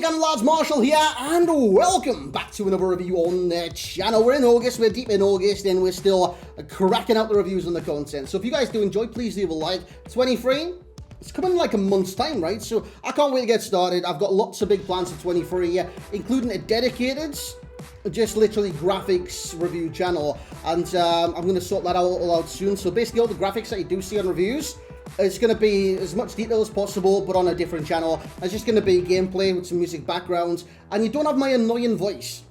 again, lads, Marshall here, and welcome back to another review on the channel. We're in August, we're deep in August, and we're still cracking out the reviews on the content. So if you guys do enjoy, please leave a like. 23, it's coming in like a month's time, right? So I can't wait to get started. I've got lots of big plans for 23, including a dedicated, just literally graphics review channel, and I'm going to sort that all out soon. So basically all the graphics that you do see on reviews, it's going to be as much detail as possible, but on a different channel. It's just going to be gameplay with some music backgrounds, and you don't have my annoying voice.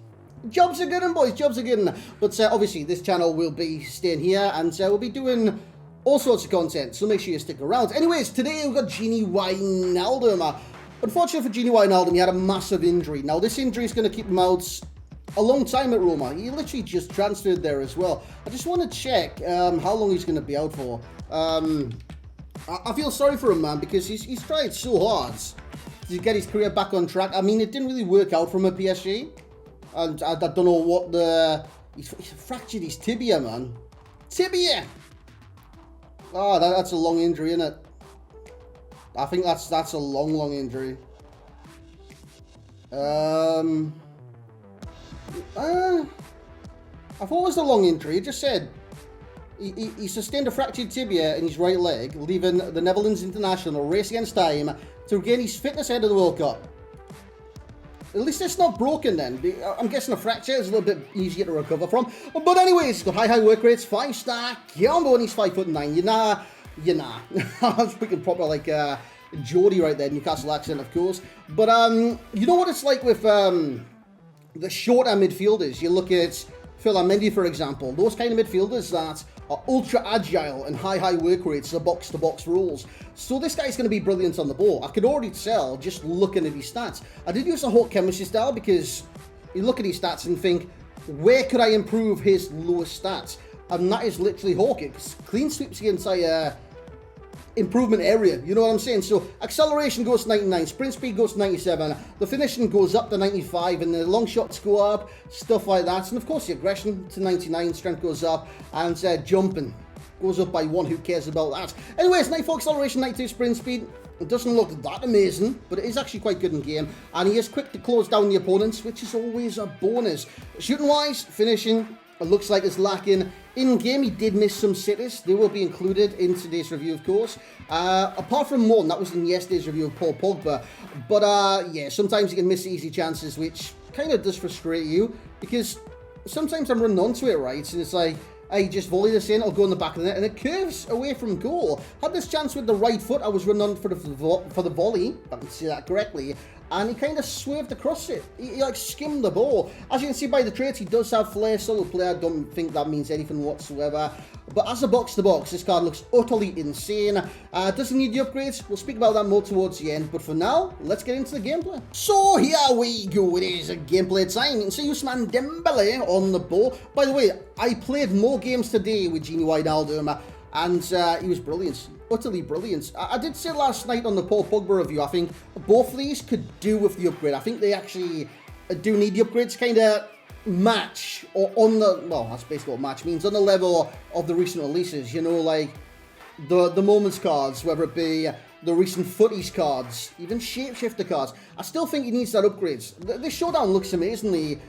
Jobs are good, and boys, jobs are good. But obviously, this channel will be staying here, and we'll be doing all sorts of content, so make sure you stick around. Anyways, today we've got Gini Wijnaldum. Unfortunately for Gini Wijnaldum, he had a massive injury. Now, this injury is going to keep him out a long time at Roma. He literally just transferred there as well. I just want to check how long he's going to be out for. I feel sorry for him, man, because he's tried so hard to get his career back on track. I mean, it didn't really work out for him at PSG. And I don't know what he's fractured his tibia, man. Tibia! Oh, that's a long injury, isn't it? I think that's a long injury. I thought it was a long injury. It just said he sustained a fractured tibia in his right leg, leaving the Netherlands international race against time to regain his fitness ahead of the World Cup. At least it's not broken then. I'm guessing a fracture is a little bit easier to recover from. But anyways, he's got high work rates, 5-star, Kiambo, and he's 5'9". You're nah. I was speaking proper like Geordie right there, Newcastle accent, of course. But you know what it's like with the shorter midfielders? You look at Phil Mendy, for example. Those kind of midfielders that are ultra agile and high work rates are box-to-box rules. So this guy's going to be brilliant on the ball. I could already tell just looking at his stats. I did use a Hawk chemistry style because you look at his stats and think, where could I improve his lowest stats? And that is literally Hawk. It clean sweeps the entire improvement area, you know what I'm saying? So acceleration goes to 99, sprint speed goes to 97, the finishing goes up to 95, and the long shots go up, stuff like that. And of course the aggression to 99, strength goes up, and jumping goes up by 1. Who cares about that? Anyways, 94 acceleration, 92 sprint speed. It doesn't look that amazing, but it is actually quite good in game, and he is quick to close down the opponents, which is always a bonus. Shooting wise, finishing, it looks like it's lacking. In game, he did miss some sitters. They will be included in today's review, of course. Apart from one, that was in yesterday's review of Paul Pogba. But yeah, sometimes you can miss easy chances, which kind of does frustrate you, because sometimes I'm running onto it, right? And it's like, I just volley this in, I'll go in the back of the net, and it curves away from goal. Had this chance with the right foot, I was running on for the volley, if I can see that correctly, and he kind of swerved across it. He like skimmed the ball. As you can see by the traits, he does have flair, solid player. I don't think that means anything whatsoever. But as a box-to-box, this card looks utterly insane. Does he need the upgrades? We'll speak about that more towards the end. But for now, let's get into the gameplay. So here we go. It is a gameplay time. You can see Ousmane Dembele on the ball. By the way, I played more games today with Gini Wijnaldum, and he was brilliant. Utterly brilliant. I did say last night on the Paul Pogba review, I think both of these could do with the upgrade. I think they actually do need the upgrades, kind of match, or on the, well, that's basically what match means, on the level of the recent releases, you know, like the Moments cards, whether it be the recent Footies cards, even Shapeshifter cards. I still think he needs that upgrades. This showdown looks amazingly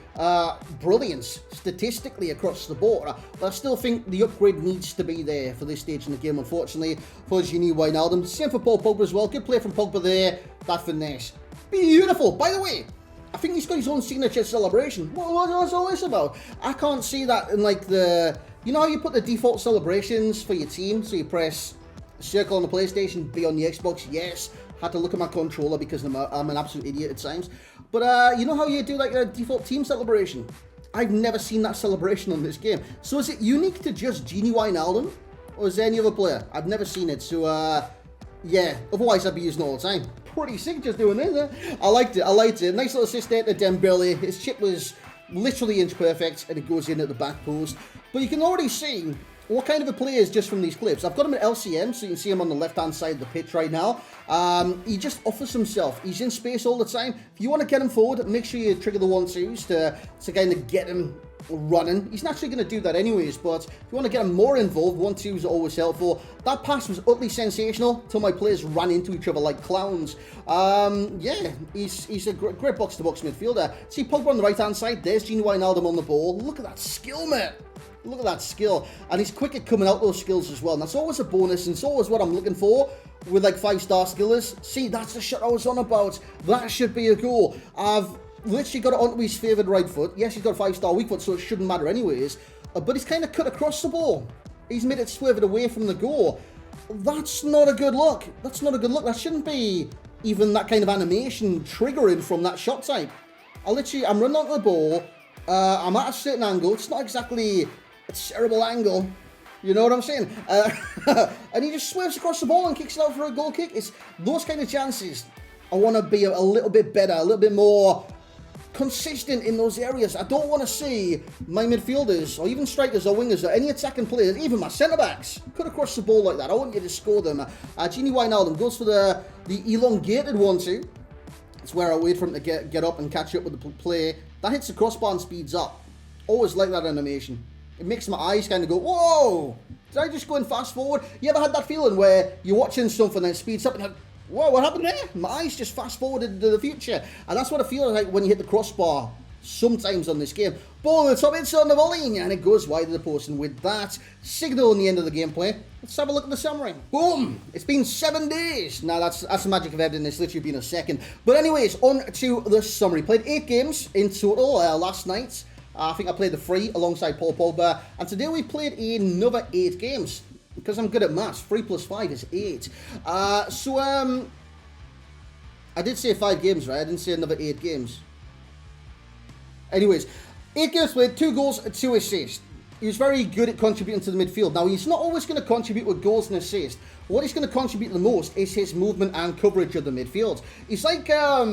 brilliant statistically across the board, but I still think the upgrade needs to be there for this stage in the game, unfortunately, for Gini Wijnaldum. Same for Paul Pogba as well. Good play from Pogba there. That finesse. Beautiful. By the way, I think he's got his own signature celebration. What's all this about? I can't see that in like the, you know how you put the default celebrations for your team, so you press circle on the PlayStation, B on the Xbox, yes. Had to look at my controller because I'm an absolute idiot at times. But you know how you do like a default team celebration? I've never seen that celebration on this game. So is it unique to just Gini Wijnaldum? Or is there any other player? I've never seen it, so yeah. Otherwise I'd be using it all the time. Pretty sick just doing this, I liked it. Nice little assist there to Dembele. His chip was literally inch perfect, and it goes in at the back post. But you can already see what kind of a player is just from these clips. I've got him at LCM, so you can see him on the left-hand side of the pitch right now. He just offers himself. He's in space all the time. If you want to get him forward, make sure you trigger the 1-2s to kind of get him running. He's naturally going to do that anyways, but if you want to get him more involved, 1-2 is always helpful. That pass was utterly sensational till my players ran into each other like clowns. Yeah, he's a great box-to-box midfielder. See Pogba on the right-hand side. There's Gini Wijnaldum on the ball. Look at that skill, mate. Look at that skill. And he's quick at coming out those skills as well. And that's always a bonus, and it's always what I'm looking for with like 5-star skillers. See, that's the shot I was on about. That should be a goal. I've literally got it onto his favoured right foot. Yes, he's got a 5-star weak foot, so it shouldn't matter anyways. But he's kind of cut across the ball. He's made it swerve it away from the goal. That's not a good look. That's not a good look. That shouldn't be even that kind of animation triggering from that shot type. I'm running onto the ball. I'm at a certain angle. It's not exactly a terrible angle. You know what I'm saying? And he just swerves across the ball and kicks it out for a goal kick. It's those kind of chances. I want to be a little bit better, a little bit more consistent in those areas. I don't want to see my midfielders or even strikers or wingers or any attacking players, even my centre-backs, cut across the ball like that. I want you to score them. Gini Wijnaldum goes for the elongated 1-2. It's where I wait for him to get up and catch up with the play. That hits the crossbar and speeds up. Always like that animation. It makes my eyes kind of go, whoa! Did I just go in fast forward? You ever had that feeling where you're watching something and it speeds up and you're like, whoa, what happened there? My eyes just fast forwarded into the future. And that's what I feel like when you hit the crossbar sometimes on this game. Ball on the top, it's on the volley, and it goes wide of the post. And with that signal on the end of the gameplay, let's have a look at the summary. Boom! It's been 7 days. Now, that's the magic of editing. It's literally been a second. But anyways, on to the summary. Played 8 games in total last night. I think I played the 3 alongside Paul Pogba. And today we played another 8 games. Because I'm good at maths. 3 plus 5 is 8. I did say 5 games, right? I didn't say another 8 games. Anyways, 8 games played, 2 goals, 2 assists. He was very good at contributing to the midfield. Now, he's not always going to contribute with goals and assists. What he's going to contribute the most is his movement and coverage of the midfield. He's like a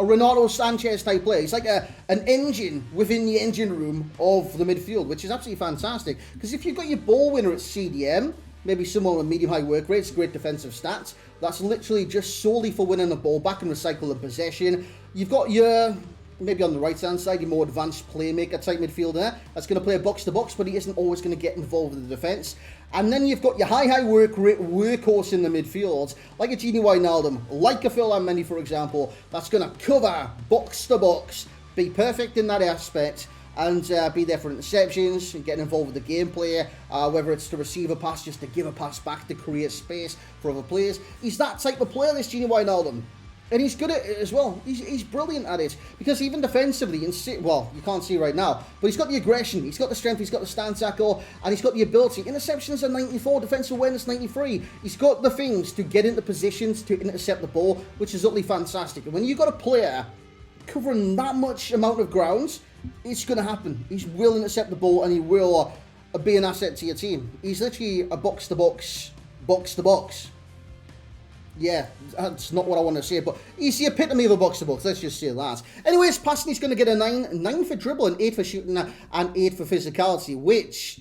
Renato Sanchez type player. He's like an engine within the engine room of the midfield, which is absolutely fantastic. Because if you've got your ball winner at CDM, maybe someone with medium-high work rates, great defensive stats, that's literally just solely for winning the ball back and recycle the possession. You've got your, maybe on the right-hand side, your more advanced playmaker type midfielder that's going to play a box-to-box, but he isn't always going to get involved in the defence. And then you've got your high work rate workhorse in the midfield, like a Gini Wijnaldum, like a Phil Mendy, for example, that's going to cover box-to-box, be perfect in that aspect, and be there for interceptions and getting involved with the gameplay, whether it's to receive a pass, just to give a pass back to create space for other players. He's that type of player, this Gini Wijnaldum. And he's good at it as well. He's brilliant at it. Because even defensively, well, you can't see right now, but he's got the aggression, he's got the strength, he's got the stand tackle, and he's got the ability. Interceptions are 94, defensive awareness 93. He's got the things to get into positions to intercept the ball, which is utterly fantastic. And when you've got a player covering that much amount of ground, it's going to happen. He will intercept the ball, and he will be an asset to your team. He's literally a box-to-box, box-to-box. Yeah, that's not what I want to say, but he's the epitome of a box-to-box, let's just say that. Anyways, passing, he's going to get a 9 for dribbling, 8 for shooting, and 8 for physicality, which,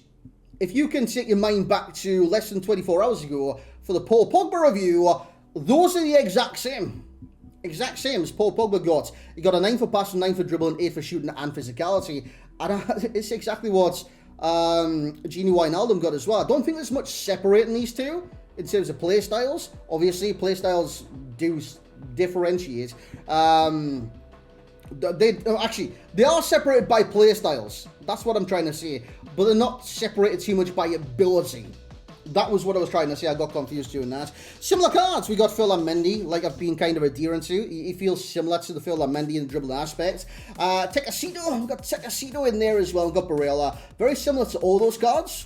if you can take your mind back to less than 24 hours ago for the Paul Pogba review, those are the exact same as Paul Pogba got. He got a 9 for passing, 9 for dribbling, 8 for shooting, and physicality, and it's exactly what Gini Wijnaldum got as well. I don't think there's much separating these two in terms of play styles. Obviously, play styles do differentiate. They are separated by play styles. That's what I'm trying to say. But they're not separated too much by ability. That was what I was trying to say. I got confused doing that. Similar cards. We got Phil Mendy, like I've been kind of adhering to. He feels similar to the Phil Mendy in the dribbling aspect. Tecasito. We've got Tecasito in there as well. We've got Barella. Very similar to all those cards.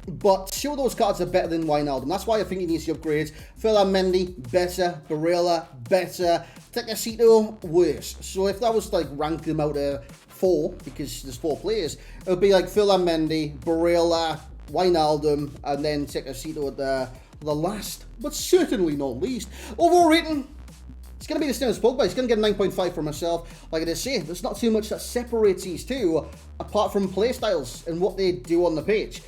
But 2 of those cards are better than Wijnaldum. That's why I think he needs to upgrade. Phil Mendy, better. Barella, better. Tecasito, worse. So if that was like rank them out of 4, because there's 4 players, it would be like Phil Mendy, Barella, Wijnaldum, and then Tecasito at the last, but certainly not least. Overall rating, it's going to be the same as Pogba. He's going to get a 9.5 for myself. Like I just say, there's not too much that separates these two, apart from play styles and what they do on the pitch.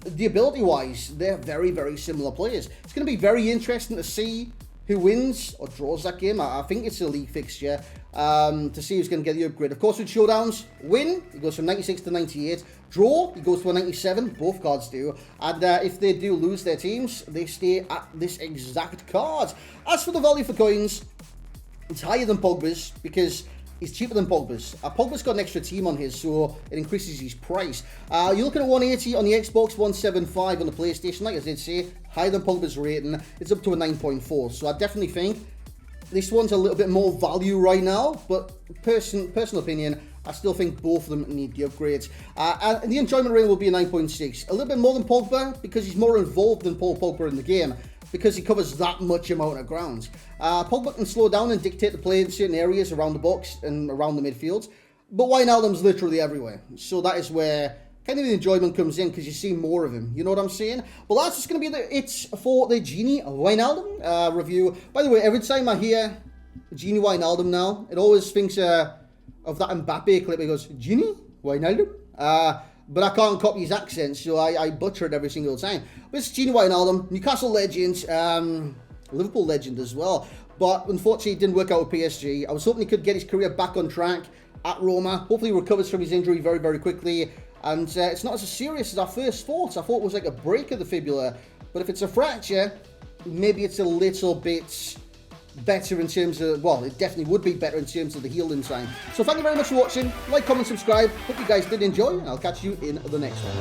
The ability-wise, they're very, very similar players. It's going to be very interesting to see who wins or draws that game. I think it's a league fixture to see who's going to get the upgrade. Of course, with showdowns, win, he goes from 96 to 98. Draw, he goes to a 97. Both cards do. And if they do lose their teams, they stay at this exact card. As for the value for coins, it's higher than Pogba's because he's cheaper than Pogba's. Pogba's got an extra team on his, so it increases his price. You're looking at 180 on the Xbox, 175 on the PlayStation. Like I did say, higher than Pogba's rating. It's up to a 9.4. So I definitely think this one's a little bit more value right now. But personal opinion, I still think both of them need the upgrades. And the enjoyment rating will be a 9.6. A little bit more than Pogba because he's more involved than Paul Pogba in the game, because he covers that much amount of ground. Pogba can slow down and dictate the play in certain areas around the box and around the midfield, but Wijnaldum's literally everywhere. So that is where kind of the enjoyment comes in, because you see more of him. You know what I'm saying? But that's just going to be it for the Genie Wijnaldum review. By the way, every time I hear Genie Wijnaldum now, it always thinks of that Mbappe clip. He goes, Genie Wijnaldum? But I can't copy his accent, so I butcher it every single time. But it's Genie Wijnaldum, Newcastle legend, Liverpool legend as well. But unfortunately, it didn't work out with PSG. I was hoping he could get his career back on track at Roma. Hopefully, he recovers from his injury very, very quickly. And it's not as serious as I first thought. I thought it was like a break of the fibula. But if it's a fracture, maybe it's a little bit better in terms of, well, it definitely would be better in terms of the healing time. So thank you very much for watching. Like, comment, subscribe. Hope you guys did enjoy, and I'll catch you in the next one.